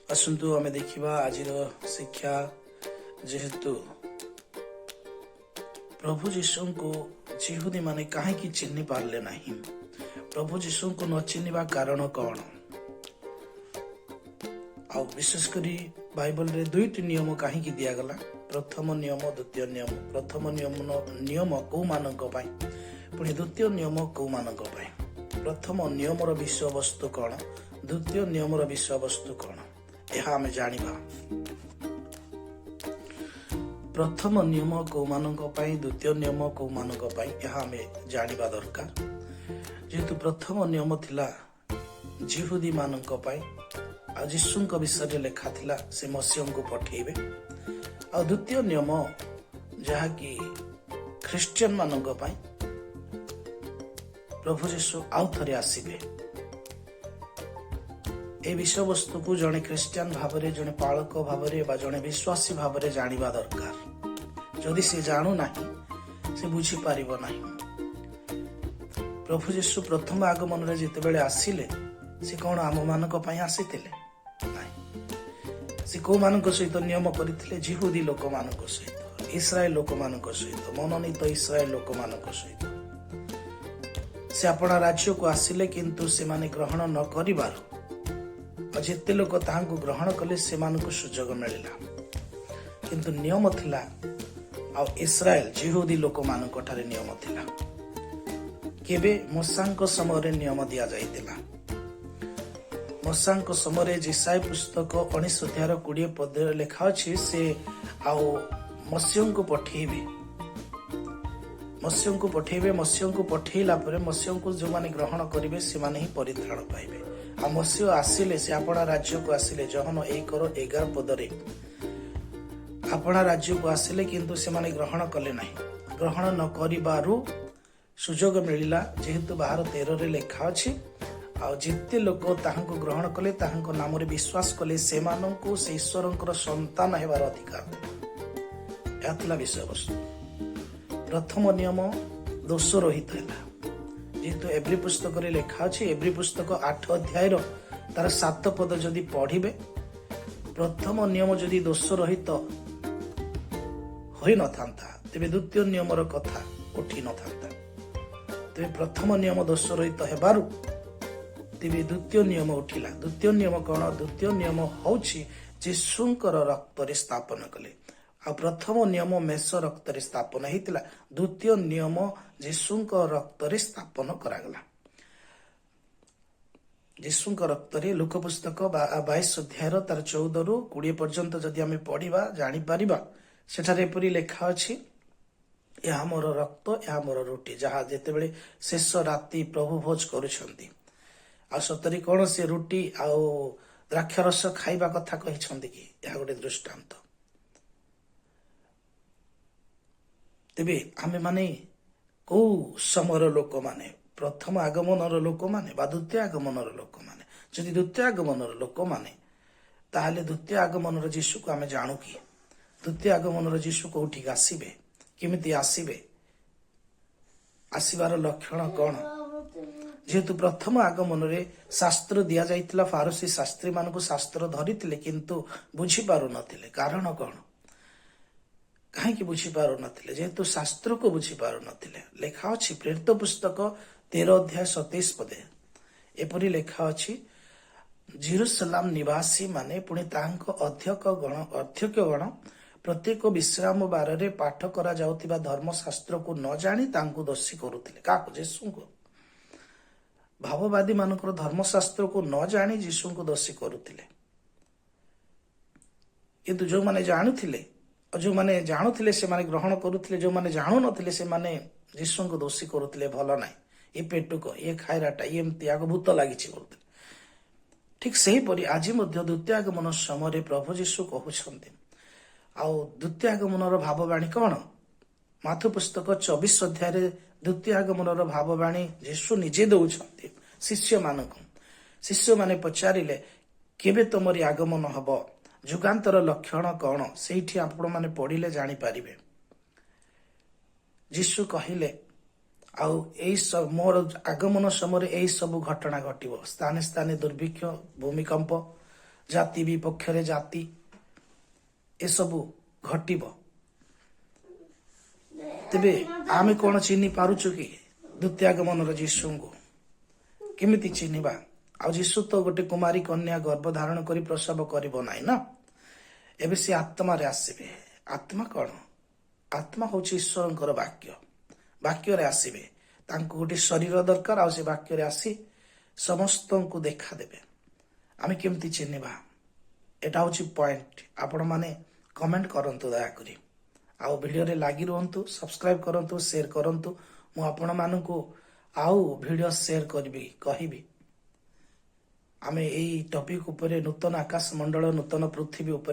ଆସନ୍ତୁ ଆମେ ଦେଖିବା ଆଜିର ଶିକ୍ଷା। ଯେହେତୁ ପ୍ରଭୁ ଯୀଶୁଙ୍କୁ ଜିହୁଦୀ ମାନେ କାହିଁକି ଚିହ୍ନି ପାରିଲେ ନାହିଁ, ପ୍ରଭୁ ଯୀଶୁଙ୍କୁ ନ ଚିହ୍ନିବା କାରଣ କଣ? ଆଉ ବିଶେଷ କରି ବାଇବଲରେ ଦୁଇଟି ନିୟମ କାହିଁକି ଦିଆଗଲା? ପ୍ରଥମ ନିୟମ, ଦ୍ୱିତୀୟ ନିୟମ। ପ୍ରଥମ ନିୟମ କୋଉମାନଙ୍କ ପାଇଁ, ପୁଣି ଦ୍ୱିତୀୟ ନିୟମ କୋଉମାନଙ୍କ ପାଇଁ? ପ୍ରଥମ ନିୟମର ବିଷୟବସ୍ତୁ କଣ, ଦ୍ୱିତୀୟ ନିୟମର ବିଷୟବସ୍ତୁ କଣ, ଏହା ଆମେ ଜାଣିବା। ପ୍ରଥମ ନିୟମ କୋଉମାନଙ୍କ ପାଇଁ, ଦ୍ୱିତୀୟ ନିୟମ କୋଉମାନଙ୍କ ପାଇଁ, ଏହା ଆମେ ଜାଣିବା ଦରକାର। ଯେହେତୁ ପ୍ରଥମ ନିୟମ ଥିଲା ଜିହୁଦୀ ମାନଙ୍କ ପାଇଁ, ଆଉ ଯୀଶୁଙ୍କ ବିଷୟରେ ଲେଖା ଥିଲା ସେ ମସିହଙ୍କୁ ପଠେଇବେ। ଆଉ ଦ୍ୱିତୀୟ ନିୟମ ଯାହାକି ଖ୍ରୀଷ୍ଟିଆନ ମାନଙ୍କ ପାଇଁ, ପ୍ରଭୁ ଯୀଶୁ ଆଉ ଥରେ ଆସିବେ। এই ବିଷୟବସ୍ତୁକୁ ଜଣେ ଖ୍ରୀଷ୍ଟିଆନ ଭାବରେ, ଜଣେ ପାଳକ ଭାବରେ ବା ଜଣେ ବିଶ୍ୱାସୀ ଭାବରେ ଜାଣିବା ଦରକାର। ଯଦି ସେ ଜାଣୁନାହିଁ, ସେ ବୁଝିପାରିବ ନାହିଁ। ପ୍ରଭୁ ଯୀଶୁ ପ୍ରଥମ ଆଗମନରେ ଯେତେବେଳେ ଆସିଲେ, ସେ କଣ ଆମମାନଙ୍କ ପାଇଁ ଆସିଥିଲେ? ନାହିଁ। ସେ କୋଉମାନଙ୍କ ସହିତ ନିୟମ କରିଥିଲେ? ଜିହୁଦୀ ଲୋକମାନଙ୍କ ସହିତ, ଇସ୍ରାଏଲ ଲୋକମାନଙ୍କ ସହିତ, ମନୋନୀତ ଇସ୍ରାଏଲ ଲୋକମାନଙ୍କ ସହିତ। ସେ ଆପଣା ରାଜ୍ୟକୁ ଆସିଲେ, କିନ୍ତୁ ସେମାନେ ଗ୍ରହଣ ନ କରିବାରୁ ଆଉ ଯେତେ ଲୋକ ତାହାଙ୍କୁ ଗ୍ରହଣ କଲେ ସେମାନଙ୍କୁ ସୁଯୋଗ ମିଳିଲା। କିନ୍ତୁ ନିୟମ ଥିଲା, ଆଉ ଇସ୍ରାଏଲ ଜିହୁଦୀ ଲୋକମାନଙ୍କ ଠାରେ ନିୟମ ଥିଲା। କେବେ? ମୋଶାଙ୍କ ସମୟରେ ନିୟମ ଦିଆଯାଇଥିଲା। ମୋଶାଙ୍କ ସମୟରେ ଯେଶାୟା ପୁସ୍ତକ 19:20 ଲେଖା ଅଛି, ସେ ଆଉ ମସିହଙ୍କୁ ପଠେଇବେ। ମସିହଙ୍କୁ ପଠେଇଲା ପରେ ମସିହଙ୍କୁ ଯେଉଁମାନେ ଗ୍ରହଣ କରିବେ ସେମାନେ ହିଁ ପରିତ୍ରାଣ ପାଇବେ। ଆଉ ମସିହ ଆସିଲେ, ସେ ଆପଣା ରାଜ୍ୟକୁ ଆସିଲେ। ଜହନ 1:11 ଆପଣା ରାଜ୍ୟକୁ ଆସିଲେ, କିନ୍ତୁ ସେମାନେ ଗ୍ରହଣ କଲେ ନାହିଁ। ଗ୍ରହଣ ନ କରିବାରୁ ସୁଯୋଗ ମିଳିଲା, ଯେହେତୁ 12:13 ଲେଖା ଅଛି, ଆଉ ଯେତେ ଲୋକ ତାହାଙ୍କୁ ଗ୍ରହଣ କଲେ, ତାହାଙ୍କ ନାମରେ ବିଶ୍ୱାସ କଲେ, ସେମାନଙ୍କୁ ସେ ଈଶ୍ୱରଙ୍କର ସନ୍ତାନ ହେବାର ଅଧିକାର ଦେଲେ। ଏହା ଥିଲା ବିଷୟବସ୍ତୁ। ପ୍ରଥମ ନିୟମ ଦୋଷ ରହିତ ହେଲା। ଯେହେତୁ ଏବ୍ରୀ ପୁସ୍ତକରେ ଲେଖା ଅଛି, ଏବ୍ରୀ ପୁସ୍ତକ 8 ତାର 7 ପଦ ଯଦି ପଢିବେ, ପ୍ରଥମ ନିୟମ ଯଦି ଦୋଷ ରହିତ ହୋଇନଥାନ୍ତା, ତେବେ ଦ୍ୱିତୀୟ ନିୟମର କଥା ଉଠି ନଥାନ୍ତା। ତେବେ ପ୍ରଥମ ନିୟମ ଦୋଷ ରହିତ ହେବାରୁ ତେବେ ଦ୍ୱିତୀୟ ନିୟମ ଉଠିଲା। ଦ୍ୱିତୀୟ ନିୟମ କଣ? ଦ୍ୱିତୀୟ ନିୟମ ହଉଛି ଯୀଶୁଙ୍କର ରକ୍ତରେ ସ୍ଥାପନ କଲେ। ଆଉ ପ୍ରଥମ ନିୟମ ମେଷ ରକ୍ତରେ ସ୍ଥାପନ ହେଇଥିଲା, ଦ୍ୱିତୀୟ ନିୟମ ଯୀଶୁଙ୍କ ରକ୍ତରେ ସ୍ଥାପନ କରାଗଲା। ଯୀଶୁଙ୍କ ରକ୍ତରେ ଲୁକ ପୁସ୍ତକ 22 ତାର 14-20 ପର୍ଯ୍ୟନ୍ତ ଯଦି ଆମେ ପଢିବା, ଜାଣିପାରିବା। ସେଠାରେ ଏପରି ଲେଖା ଅଛି, ଏହା ମୋର ରକ୍ତ, ଏହା ମୋର ରୁଟି, ଯାହା ଯେତେବେଳେ ଶେଷ ରାତି ପ୍ରଭୁ ଭୋଜ କରୁଛନ୍ତି। ଆଉ ସତରେ କଣ ସେ ରୁଟି ଆଉ ଦ୍ରାକ୍ଷାରସ ଖାଇବା କଥା କହିଛନ୍ତି କି? ଏହା ଗୋଟେ ଦୃଷ୍ଟାନ୍ତ। ତେବେ ଆମେ ମାନେ କୋଉ ସମୟର ଲୋକମାନେ? ପ୍ରଥମ ଆଗମନର ଲୋକମାନେ ବା ଦ୍ୱିତୀୟ ଆଗମନର ଲୋକମାନେ? ଯଦି ଦ୍ୱିତୀୟ ଆଗମନର ଲୋକମାନେ, ତାହେଲେ ଦ୍ୱିତୀୟ ଆଗମନର ଯୀଶୁକୁ ଆମେ ଜାଣୁ କି? ଦ୍ୱିତୀୟ ଆଗମନର ଯୀଶୁ କୋଉଠିକି ଆସିବେ? କେମିତି ଆସିବେ? ଆସିବାର ଲକ୍ଷଣ କଣ? ଯେହେତୁ ପ୍ରଥମ ଆଗମନରେ ଶାସ୍ତ୍ର ଦିଆଯାଇଥିଲା, ଫାରସୀ ଶାସ୍ତ୍ରୀ ମାନଙ୍କୁ ଶାସ୍ତ୍ର ଧରିଥିଲେ, କିନ୍ତୁ ବୁଝିପାରୁନଥିଲେ। କାରଣ କଣ? କାହିଁକି ବୁଝିପାରୁନଥିଲେ? ଯେହେତୁ ଶାସ୍ତ୍ରକୁ ବୁଝିପାରୁନଥିଲେ। ଲେଖା ଅଛି ପ୍ରେରିତ ପୁସ୍ତକ 13:27 ଏପରି ଲେଖା ଅଛି, ଜେରୁସାଲାମ ନିବାସୀ ମାନେ ପୁଣି ତାହାଙ୍କ ଅଧ୍ୟକ୍ଷଗଣ ପ୍ରତ୍ୟେକ ବିଶ୍ରାମ ବାରରେ ପାଠ କରାଯାଉଥିବା ଧର୍ମଶାସ୍ତ୍ରକୁ ନ ଜାଣି ତାଙ୍କୁ ଦୋଷୀ କରୁଥିଲେ। କାହାକୁ? ଯୀଶୁଙ୍କୁ। ଭାବବାଦୀ ମାନଙ୍କର ଧର୍ମଶାସ୍ତ୍ରକୁ ନ ଜାଣି ଯୀଶୁଙ୍କୁ ଦୋଷୀ କରୁଥିଲେ। କିନ୍ତୁ ଯୋଉମାନେ ଜାଣୁଥିଲେ ସେମାନେ ଗ୍ରହଣ କରୁଥିଲେ। ଯୋଉମାନେ ଜାଣୁନଥିଲେ ସେମାନେ ଯୀଶୁଙ୍କୁ ଦୋଷୀ କରୁଥିଲେ। ଭଲ ନାହିଁ, ଏ ପେଟୁକ, ଏ ଖାଇରାଟା, ଏମିତି ଆଗ ଭୂତ ଲାଗିଛି କରୁଥିଲେ। ଠିକ ସେହିପରି ଆଜି ମଧ୍ୟ ଦ୍ୱିତୀୟ ଆଗମନ ସମୟରେ ପ୍ରଭୁ ଯୀଶୁ କହୁଛନ୍ତି। ଆଉ ଦ୍ୱିତୀୟ ଆଗମନର ଭାବବାଣୀ କଣ? ମାଥୁ ପୁସ୍ତକ 24 ଦ୍ୱିତୀୟ ଆଗମନର ଭାବବାଣୀ ଯୀଶୁ ନିଜେ ଦଉଛନ୍ତି ଶିଷ୍ୟମାନଙ୍କୁ। ଶିଷ୍ୟମାନେ ପଚାରିଲେ, କେବେ ତମରି ଆଗମନ ହବ? ଯୁଗାନ୍ତର ଲକ୍ଷଣ କଣ? ସେଇଠି ଆପଣମାନେ ପଢିଲେ ଜାଣିପାରିବେ। ଯୀଶୁ କହିଲେ, ଆଉ ମୋର ଆଗମନ ସମୟରେ ଏଇ ସବୁ ଘଟଣା ଘଟିବ। ସ୍ଥାନେ ସ୍ଥାନେ ଦୁର୍ଭିକ୍ଷ, ଭୂମିକମ୍ପ, ଜାତି ବିପକ୍ଷରେ ଜାତି ଏସବୁ ଘଟିବ। ତେବେ ଆମେ କଣ ଚିହ୍ନି ପାରୁଛୁ କି ଦ୍ୱିତୀୟାଗମନର ଯୀଶୁଙ୍କୁ? କେମିତି ଚିହ୍ନିବା? ଆଉ ଯୀଶୁ ତ ଗୋଟେ କୁମାରୀ କନ୍ୟା ଗର୍ଭ ଧାରଣ କରି ପ୍ରସବ କରିବ ନାହିଁ ନା। ଏବେ ସେ ଆତ୍ମାରେ ଆସିବେ। ଆତ୍ମା କଣ? ଆତ୍ମା ହଉଛି ଈଶ୍ୱରଙ୍କର ବାକ୍ୟ। ବାକ୍ୟରେ ଆସିବେ। ତାଙ୍କୁ ଗୋଟେ ଶରୀର ଦରକାର, ଆଉ ସେ ବାକ୍ୟରେ ଆସି ସମସ୍ତଙ୍କୁ ଦେଖାଦେବେ। ଆମେ କେମିତି ଚିହ୍ନିବା? ଏଟା ହଉଛି ପଏଣ୍ଟ। ଆପଣମାନେ କମେଣ୍ଟ କରନ୍ତୁ ଦୟାକରି। ଆଉ ଭିଡ଼ିଓରେ ଲାଗି ରୁହନ୍ତୁ, ସବସ୍କ୍ରାଇବ କରନ୍ତୁ, ସେୟାର କରନ୍ତୁ। ମୁଁ ଆପଣମାନଙ୍କୁ ଆଉ ଭିଡ଼ିଓ ସେୟାର କରିବି, କହିବି। ଆମେ ଏଇ ଟପିକ ଉପରେ, ନୂତନ ଆକାଶ ମଣ୍ଡଳ, ନୂତନ ପୃଥିବୀ ଉପରେ